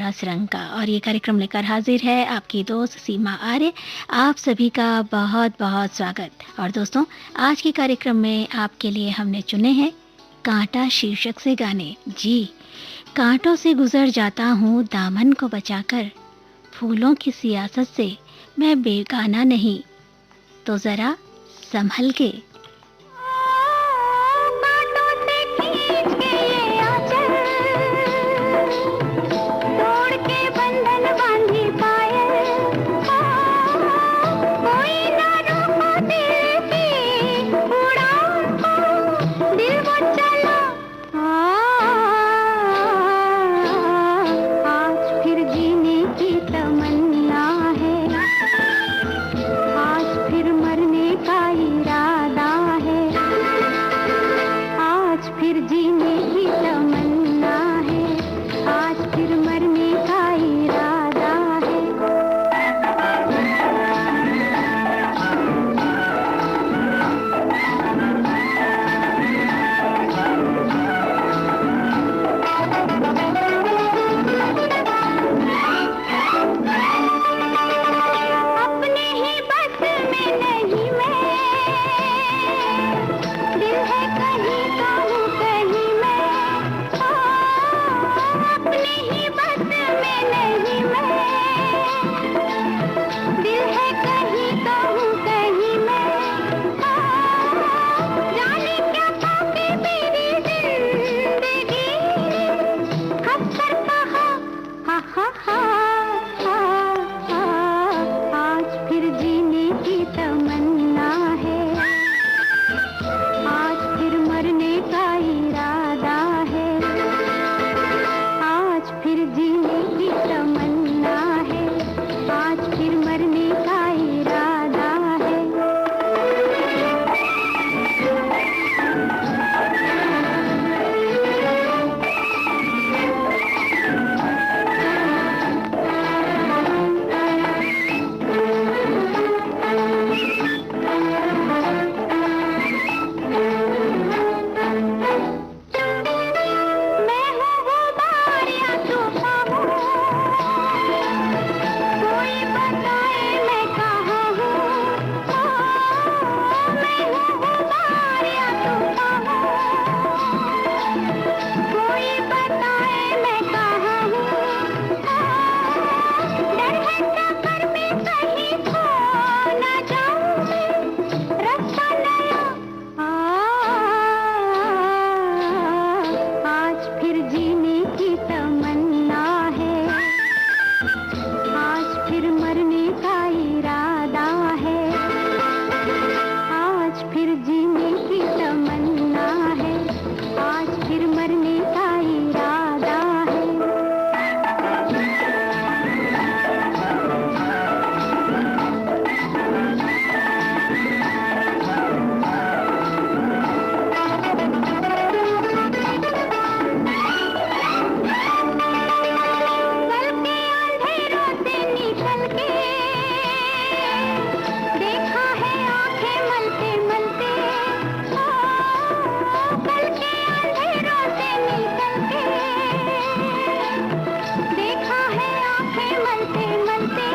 रस रंग का और ये कार्यक्रम लेकर हाजिर है आपकी दोस्त सीमा आर्य। आप सभी का बहुत-बहुत स्वागत। और दोस्तों, आज के कार्यक्रम में आपके लिए हमने चुने हैं कांटा शीर्षक से गाने। जी, कांटों से गुजर जाता हूँ दामन को बचाकर, फूलों की सियासत से मैं बेगाना नहीं, तो ज़रा संभल के। बातों से खींच के ये आंचल, तोड़ के बंधन बांधी पायल, कोई ना रोको दिल की उड़ान को, दिल वो चला। आज फिर जीने की तमन्ना है, आज फिर मरने का इरादा है, आज फिर जीने की तमन्ना है, आज फिर मरने का इरादा है। अपने ही बस में नहीं मैं, दिल है कहीं का हूँ कहीं मैं, अपने ही बस में नहीं मैं, दिल है कहीं का हूँ कहीं मैं, जाने क्या पाके मेरी जिंदगी, हंस कर कहा हा हा हा हा हा, आज फिर जीने की तमन्ना है, आज फिर मरने का इरादा है, आज फिर जीने की तमन्ना है, आज फिर मरने का इरादा है। मैं हूँ वो बार या तूफान हूँ, कोई बताए मैं कहाँ हूँ, मैं हूँ वो बार या तूफान हूँ, कोई बताए मैं कहाँ हूँ, डर है सफर में कहीं खो न जाऊँ मैं, रास्ता नया आज फिर जीने की तमन्ना है, आज फिर मरने का इरादा है, आज फिर जीने की तमन्ना है, आज फिर मरने का इरादा है। कल के अंधेरों से निकल के देखा है आंखें मलते मलते, कल के अंधेरों से निकल के देखा है आंखें मलते मलते,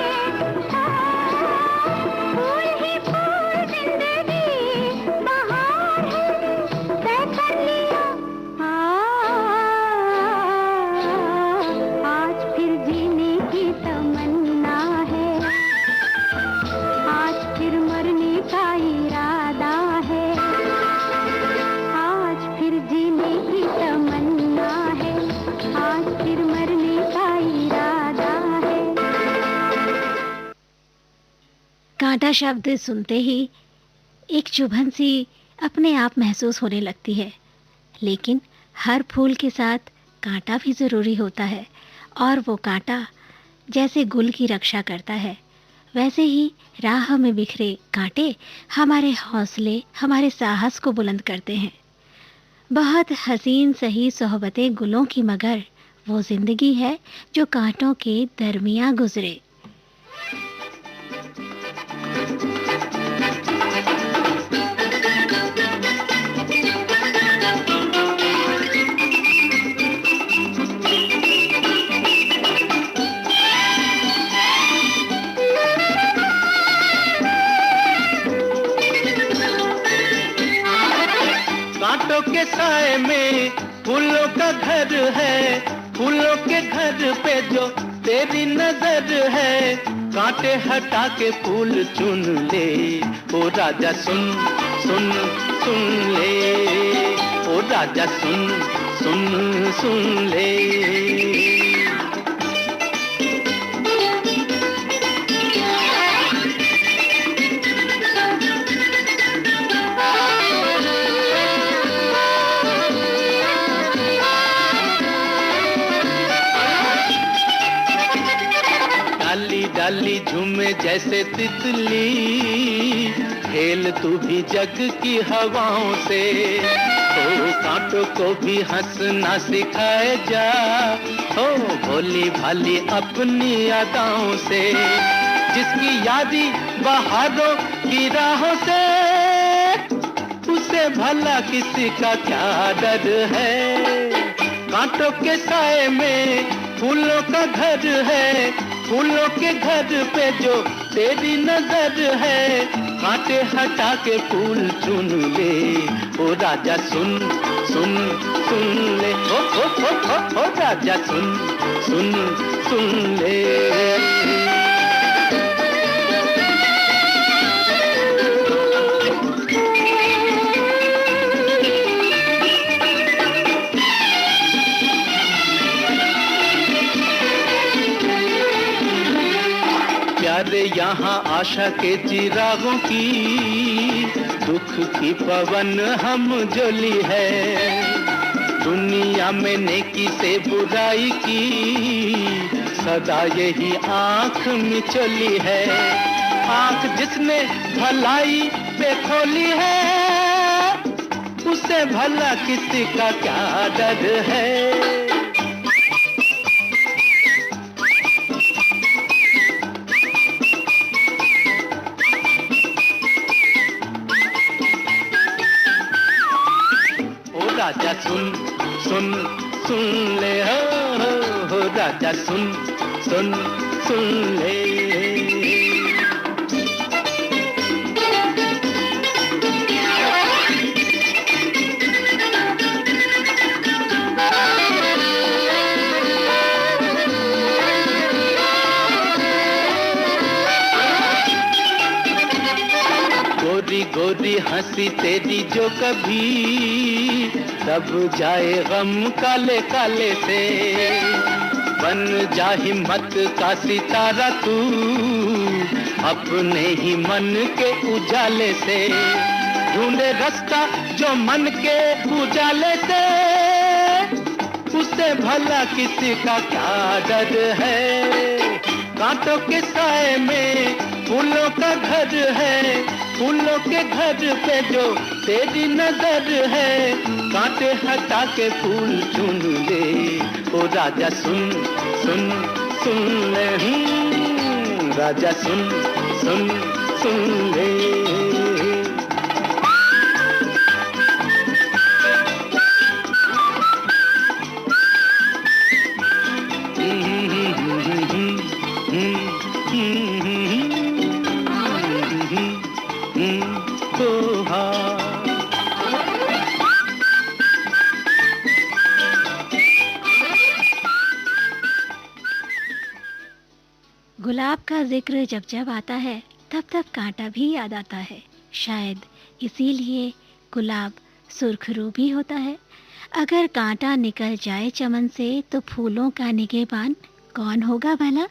फूल ही फूल जिंदगी बहार है, तय कर लिया आज फिर जीने की तमन्ना है, आज फिर मरने का इरादा है, आज फिर जीने की तमन्ना है, आज फिर मरने का इरादा है। कांटा शब्द सुनते ही एक चुभन सी अपने आप महसूस होने लगती है, लेकिन हर फूल के साथ कांटा भी ज़रूरी होता है, और वो कांटा जैसे गुल की रक्षा करता है, वैसे ही राह में बिखरे कांटे हमारे हौसले, हमारे साहस को बुलंद करते हैं। बहुत हसीन सही सोहबतें गुलों की, मगर वो ज़िंदगी है जो कांटों के दरमियाँ गुजरे। के साए में फूलों का घर है, फूलों के घर पे जो तेरी नजर है, कांटे हटा के फूल चुन ले। ओ राजा सुन सुन सुन ले, ओ राजा सुन सुन सुन ले। डाली झूमे जैसे तितली, खेल तू भी जग की हवाओं से। तो कांटों को भी हंसना सिखाए जा, हो भोली भाली अपनी अदाओं से। जिसकी यादी बहारों की राहों से, उसे भला किसी का क्या डर है। कांटों के साए में फूलों का घर है, फूलों के घर पे जो तेरी नजर है, कांटे हटा के फूल चुन ले। ओ राजा सुन सुन सुन ले, ओ राजा सुन सुन सुन ले। प्यारे यहाँ आशा के चिरागों की, दुख की पवन हम जोली है। दुनिया में नेकी से बुराई की, सदा यही आँख मिचोली है। आँख जिसने भलाई पे खोली है, उसे भला किसी का क्या डर है। राजा सुन सुन सुन ले, हो राजा सुन सुन सुन ले। गोरी गोरी हंसी तेरी जो कभी, दब जाए गम काले काले से। बन जा हिम्मत का सितारा तू, अपने ही मन के उजाले से। ढूंढे रास्ता जो मन के उजाले से, उसे भला किसी का क्या डर है। कांटों के साए में फूलों का घर है, फूलों के घर पे जो तेरी नजर है, कांटे हटा के फूल चुन ले। ओ राजा सुन सुन सुन ले, राजा सुन सुन सुन ले। गुलाब का जिक्र जब जब आता है, तब तब कांटा भी याद आता है। शायद इसीलिए गुलाब सुर्खरू भी होता है। अगर कांटा निकल जाए चमन से, तो फूलों का निगहबान कौन होगा भला।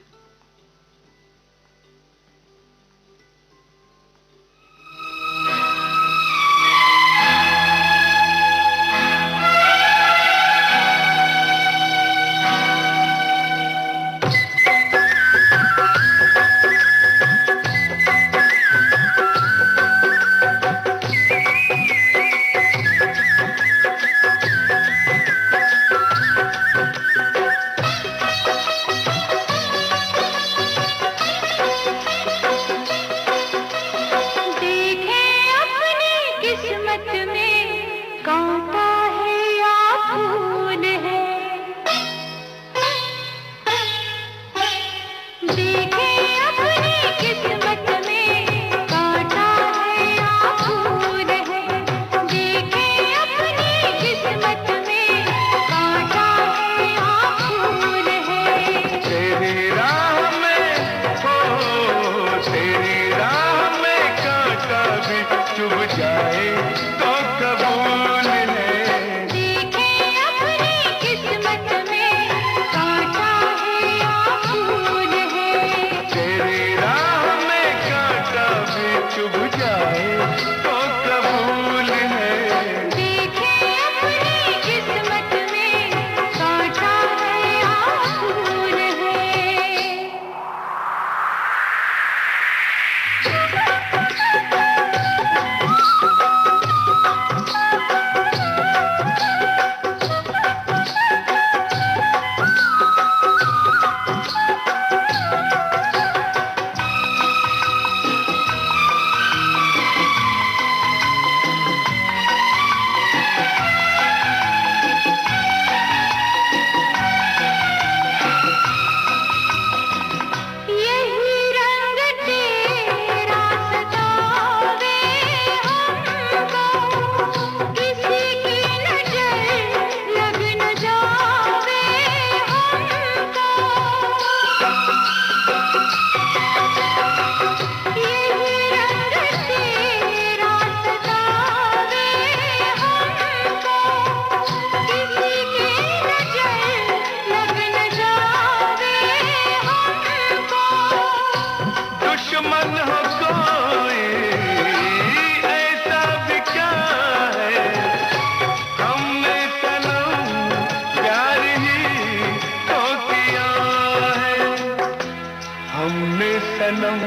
सनम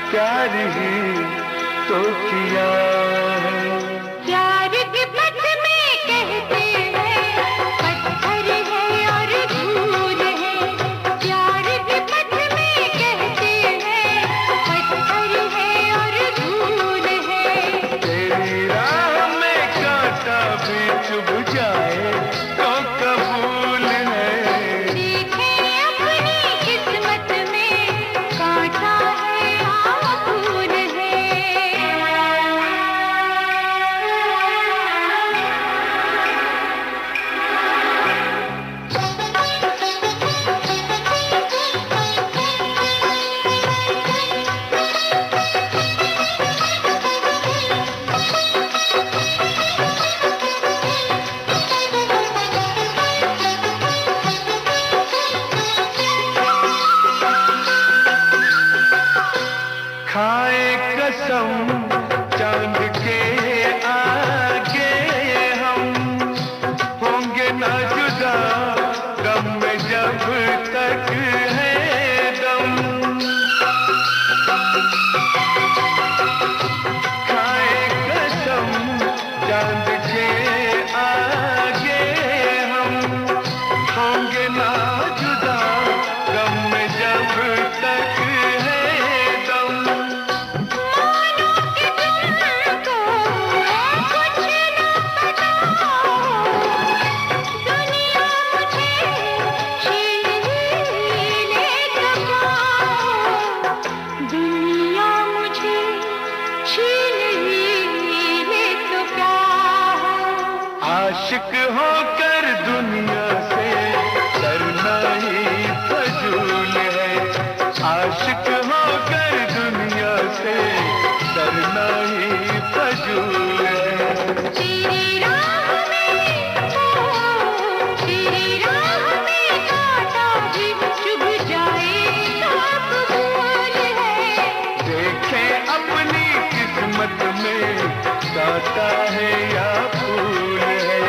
प्यार ही तो किया है। प्यार के पथ में कहते हैं पत्थर है और धूल है। प्यार के पथ में कहते हैं पत्थर है और धूल है। तेरी राह में कांटा भी चुभ जाए तो कबूल है। देखें अपनी किस्मत में कांटा है या फूल है। खाए कसम चांद के आगे हम होंगे ना जुदा गम में जब तक है दम। खाए कसम चांद के आगे हम होंगे ना जुदा गम में जब तक है दम। मानो कि तुमको कुछ न पता हो, दुनिया मुझे छीन ले तो क्या हो। दुनिया मुझे छीन ले तो क्या हो। आशिक होकर दुनिया से डरना ही फजूल है। आशिक होकर दुनिया से डरना ही फजूल है। तेरी राह में कांटा भी चुभ जाए तो कबूल है। देखें अपनी किस्मत में कांटा है या फूल है।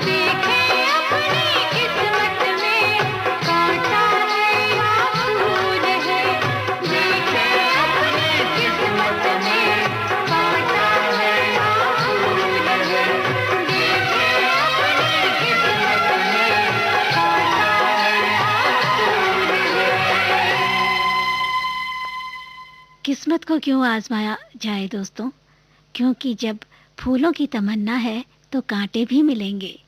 देखें अपनी किस्मत में कांटा है या फूल है। देखें अपनी किस्मत में कांटा है या फूल है। देखें अपनी किस्मत में कांटा है या फूल है। किस्मत को क्यों आजमाया जाए दोस्तों, क्योंकि जब फूलों की तमन्ना है तो कांटे भी मिलेंगे।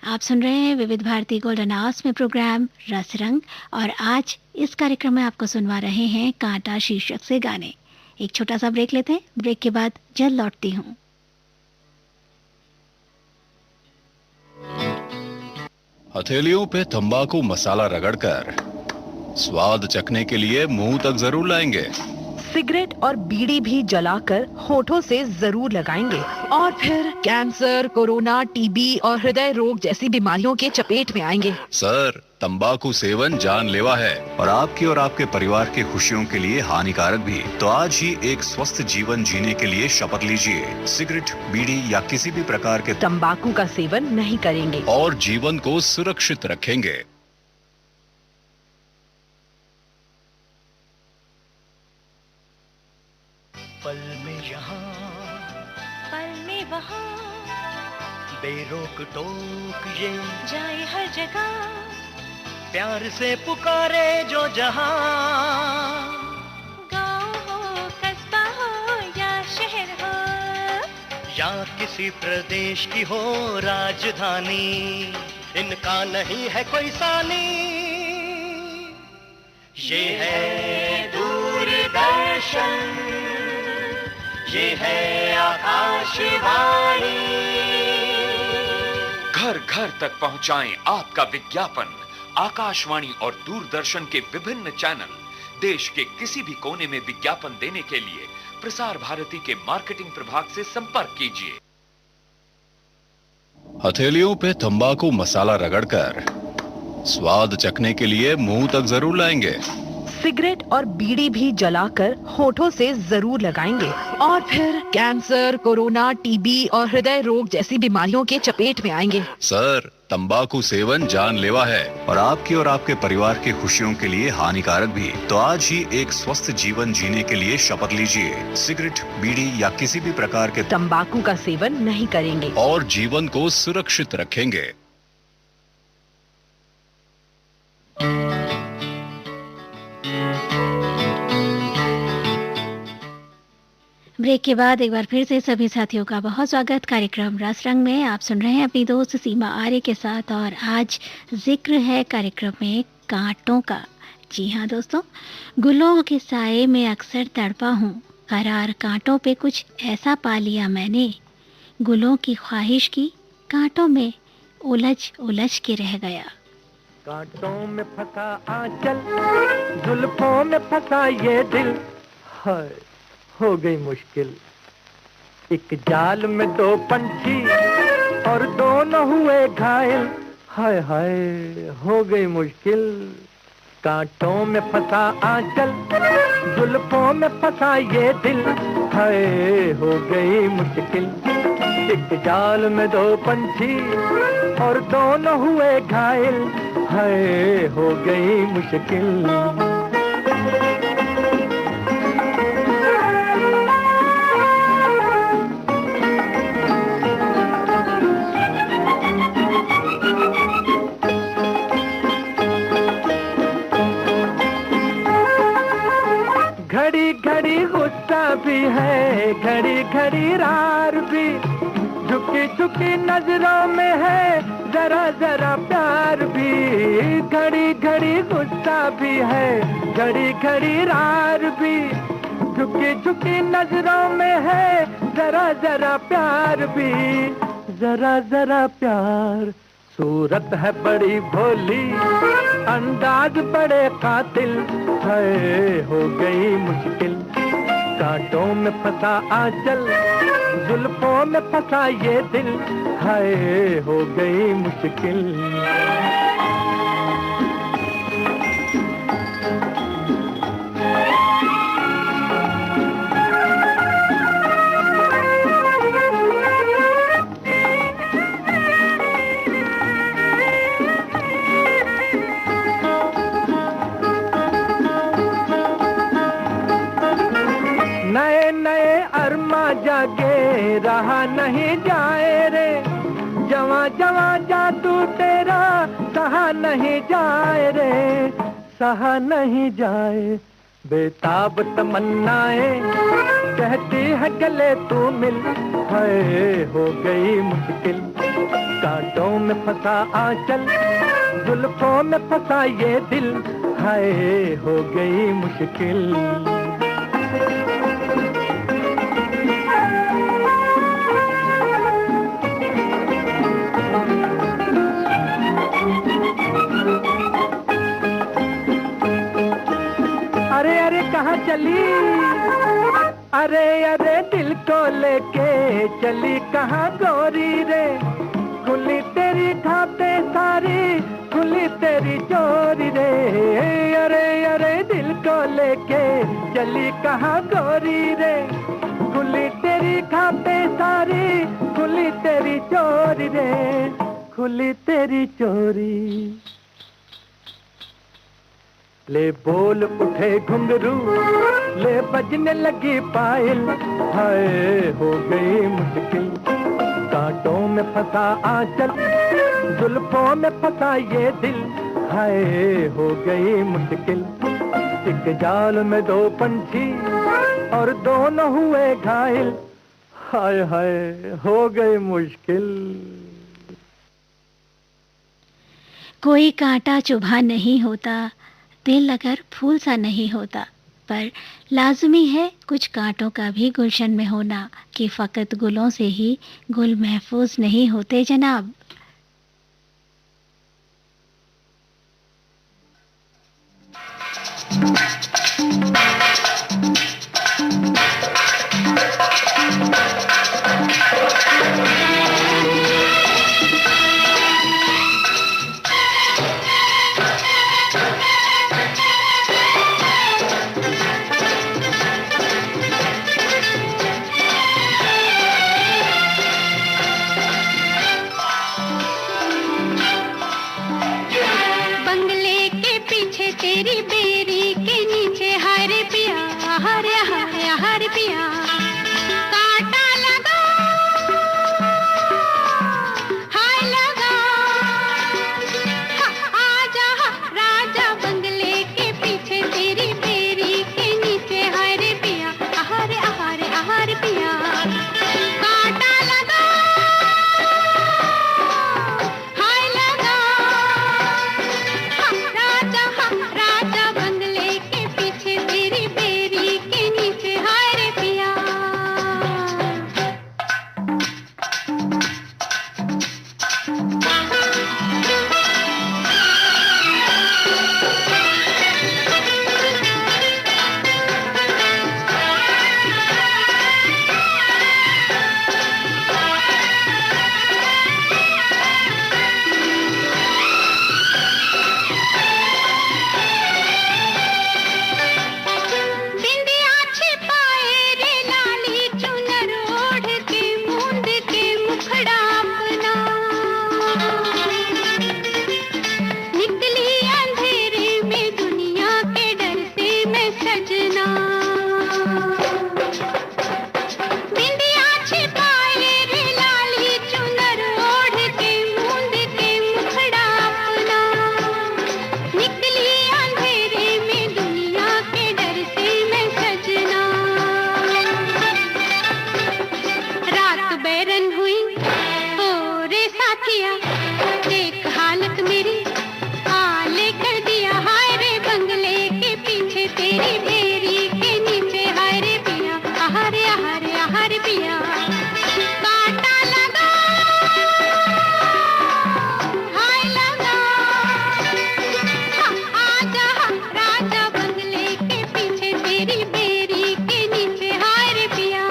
आप सुन रहे हैं विविध भारती गोल्डन आवर्स में प्रोग्राम रस रंग, और आज इस कार्यक्रम में आपको सुनवा रहे हैं कांटा शीर्षक से गाने। एक छोटा सा ब्रेक लेते हैं, ब्रेक के बाद जल्द लौटती हूँ। हथेलियों पे तंबाकू मसाला रगड़कर स्वाद चखने के लिए मुंह तक जरूर लाएंगे। सिगरेट और बीड़ी भी जलाकर होठों से जरूर लगाएंगे और फिर कैंसर, कोरोना, टीबी और हृदय रोग जैसी बीमारियों के चपेट में आएंगे। सर, तंबाकू सेवन जानलेवा है और आपकी और आपके परिवार की खुशियों के लिए हानिकारक भी। तो आज ही एक स्वस्थ जीवन जीने के लिए शपथ लीजिए। सिगरेट, बीड़ी या किसी भी प्रकार के तंबाकू का सेवन नहीं करेंगे और जीवन को सुरक्षित रखेंगे। पल में यहाँ पल में वहाँ बेरोक टोक ये जाए हर जगह। प्यार से पुकारे जो जहाँ। गाँव हो, कस्बा हो या शहर हो, या किसी प्रदेश की हो राजधानी, इनका नहीं है कोई सानी। ये है दूरदर्शन, ये है आकाशवाणी। घर घर तक पहुंचाएं आपका विज्ञापन। आकाशवाणी और दूरदर्शन के विभिन्न चैनल। देश के किसी भी कोने में विज्ञापन देने के लिए प्रसार भारती के मार्केटिंग प्रभाग से संपर्क कीजिए। हथेलियों पे तंबाकू मसाला रगड़कर स्वाद चखने के लिए मुंह तक जरूर लाएंगे। सिगरेट और बीड़ी भी जलाकर होठों से जरूर लगाएंगे और फिर कैंसर, कोरोना, टीबी और हृदय रोग जैसी बीमारियों के चपेट में आएंगे। सर, तंबाकू सेवन जानलेवा है और आपके परिवार की खुशियों के लिए हानिकारक भी। तो आज ही एक स्वस्थ जीवन जीने के लिए शपथ लीजिए। सिगरेट, बीड़ी या किसी भी प्रकार के तंबाकू का सेवन नहीं करेंगे और जीवन को सुरक्षित रखेंगे। ब्रेक के बाद एक बार फिर से सभी साथियों का बहुत स्वागत। कार्यक्रम रस रंग में आप सुन रहे हैं अपनी दोस्त सीमा आर्य के साथ और आज जिक्र है कार्यक्रम में कांटों का। जी हाँ दोस्तों, गुलों के साए में अक्सर तड़पा हूँ, करार कांटों पे कुछ ऐसा पा लिया मैंने, गुलों की ख्वाहिश की कांटों में उलझ उलझ के रह गया। कांटों में फंसा आंचल, जुल्फों में फंसा ये दिल, हाय हो गई मुश्किल। एक जाल में दो पंछी और दोनों हुए घायल, हाय हाय हो गई मुश्किल। कांटों में फंसा आंचल, जुल्फों में फंसा ये दिल, हाय हो गई मुश्किल। एक जाल में दो पंछी और दोनों हुए घायल, हाय हो गई मुश्किल। घड़ी घड़ी गुस्सा भी है, घड़ी घड़ी रार भी, झुकी झुकी नजरों में है जरा जरा प्यार भी। घड़ी घड़ी गुस्सा भी है, घड़ी घड़ी रार भी, झुकी झुकी नजरों में है जरा जरा प्यार भी, जरा जरा प्यार। सूरत है बड़ी भोली, अंदाज बड़े कातिल, है हो गई मुश्किल। कांटों में फंसा आंचल, जुल्फों में फंसा ये दिल, है हो गई मुश्किल। नए नए अरमा जागे रहा नहीं जाए रे, जवा जवा जादू तेरा सहा नहीं जाए रे, सहा नहीं जाए। बेताब तमन्नाएं कहती है गले तू मिल, है हो गई मुश्किल। कांटों में फंसा आंचल, जुल्फों में फंसा ये दिल, है हो गई मुश्किल। अरे अरे कहाँ चली, अरे अरे दिल को लेके चली कहाँ गोरी रे, खुली तेरी खाते सारी, खुली तेरी चोरी रे। अरे अरे दिल को लेके चली कहाँ गोरी रे, खुली तेरी खाते सारी, खुली तेरी चोरी रे, खुली तेरी चोरी। ले बोल उठे घुंघरू, ले बजने लगी पायल, हाय हो गई मुश्किल। कांटों में फंसा आंचल, जुल्फों में फंसा ये दिल, हाय हो गई मुश्किल। एक जाल में दो पंछी और दोनों हुए घायल, हाय हाय हो गई मुश्किल। कोई कांटा चुभा नहीं होता, दिल अगर फूल सा नहीं होता, पर लाजमी है कुछ कांटों का भी गुलशन में होना, कि फ़कत गुलों से ही गुल महफूज नहीं होते जनाब। बेरी के नीचे हरे पिया, हरे हरे हरे पिया, कांटा लगा हाय लगा, आजा राजा बंगले के पीछे तेरी बेरी के नीचे हरे पिया, हरे हरे हरे पिया, कांटा लगा हाय लगा, राजा बंगले के पीछे तेरी बेरी के नीचे हरे पिया। बिंदिया छिपाए रे लाली चुनर ओढ़ के मूंद के मुखड़ा अपना, निकली अंधेरे में दुनिया के डर से मैं सजना, बिंदिया छिपाए रे लाली चुनर ओढ़ के मूंद के मुखड़ा अपना, निकली अंधेरे में दुनिया के डर से मैं सजना, रात बैरन हुई ओ रे साथिया, देख हालत मेरी हाले कर दिया, हाय रे बंगले के पीछे तेरी बेरी के नीचे हाय रे पिया, हरे हरे हरे पिया, कांटा लगा हाय लगा, आजा राजा बंगले के पीछे तेरी बेरी के नीचे हाय रे पिया।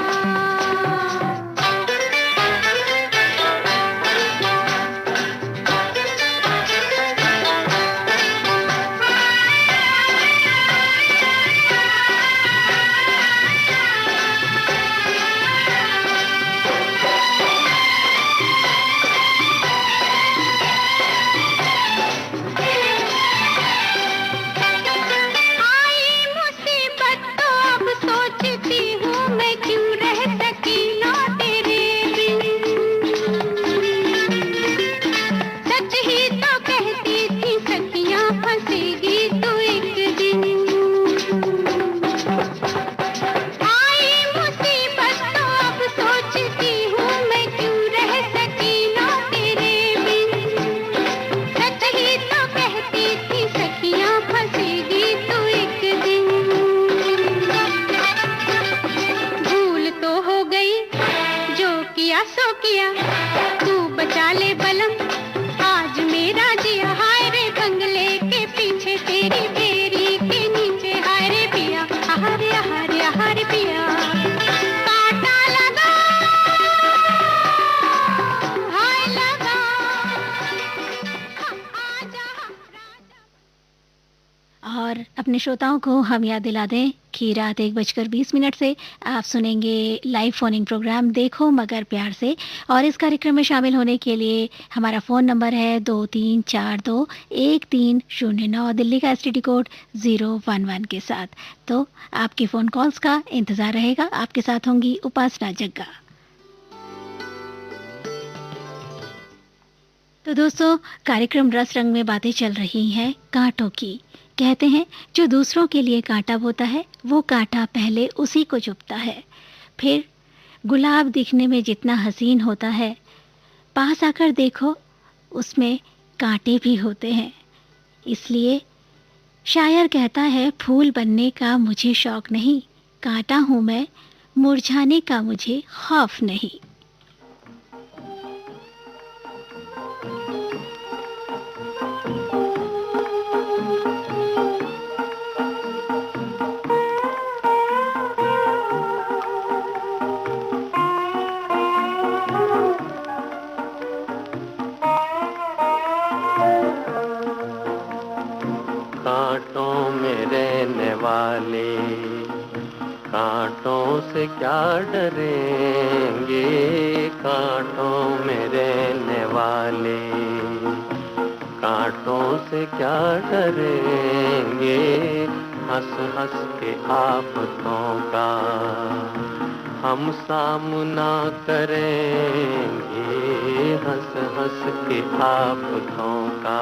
आई मुसीबत तो अब सोचती हूँ मैं क्यों रह सकी ना तेरे बिन, सच ही तो कहती थी सखियाँ फंसेगी तू एक दिन, आई मुसीबत तो अब सोचती हूँ मैं क्यों रह सकी ना तेरे बिन, सच ही तो कहती थी सखियाँ फंसेगी तू एक दिन, भूल तो हो गई जो किया सो किया, तू बचा ले बलम आज मेरा जिया, हाय रे बंगले के पीछे तेरी बेरी के नीचे हाय रे पिया, हरे हरे हरे पिया, कांटा लगा हाय लगा, आजा राजा। और अपने श्रोताओं को हम याद दिला दें कि रात 1:20 से आप सुनेंगे लाइव फोन इन प्रोग्राम देखो मगर प्यार से, और इस कार्यक्रम में शामिल होने के लिए हमारा फ़ोन नंबर है 23421309, दिल्ली का STD कोड 011 के साथ। तो आपकी फ़ोन कॉल्स का इंतज़ार रहेगा। आपके साथ होंगी उपासना जग्गा। तो दोस्तों, कार्यक्रम रस रंग में बातें चल रही हैं कांटों की। कहते हैं जो दूसरों के लिए कांटा बोता है वो कांटा पहले उसी को चुभता है। फिर गुलाब दिखने में जितना हसीन होता है, पास आकर देखो उसमें कांटे भी होते हैं। इसलिए शायर कहता है फूल बनने का मुझे शौक नहीं, कांटा हूँ मैं, मुरझाने का मुझे खौफ नहीं। कांटों में रहने वाले कांटों से क्या डरेंगे, कांटों में रहने वाले कांटों से क्या डरेंगे, हंस हंस के आफतों का हम सामना करेंगे, हंस हंस के आफतों का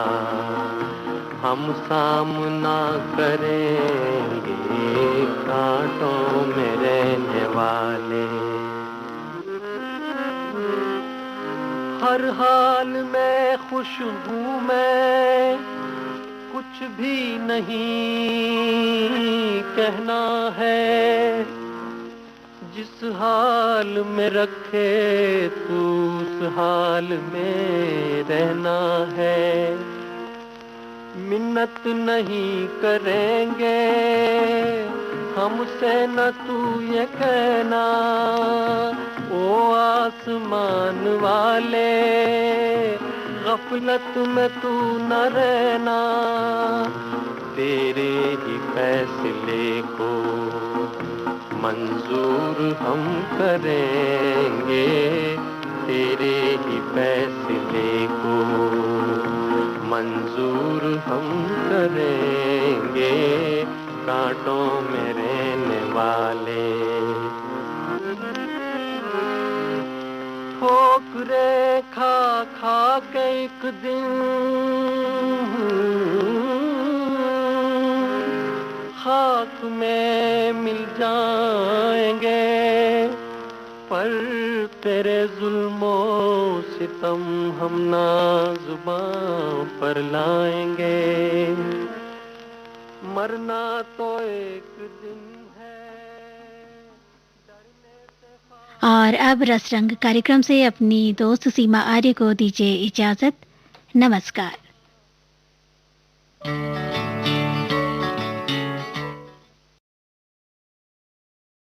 हम सामना करेंगे, कांटों में रहने वाले। हर हाल में खुश हूँ मैं, कुछ भी नहीं कहना है, जिस हाल में रखे तू उस हाल में रहना है। मिन्नत नहीं करेंगे हमसे न तू ये कहना, ओ आसमान वाले गफलत में तू न रहना। तेरे ही फैसले को मंजूर हम करेंगे, तेरे ही फैसले को मंजूर हम करेंगे, कांटों में रहने वाले। ठोकरे खा खा के एक दिन खाक में मिल जाएंगे, पर तेरे जुल्मो सितम हम ना जुबां पर लाएंगे। मरना तो एक दिन है, डरने से। और अब रस रंग कार्यक्रम से अपनी दोस्त सीमा आर्य को दीजिए इजाजत। नमस्कार।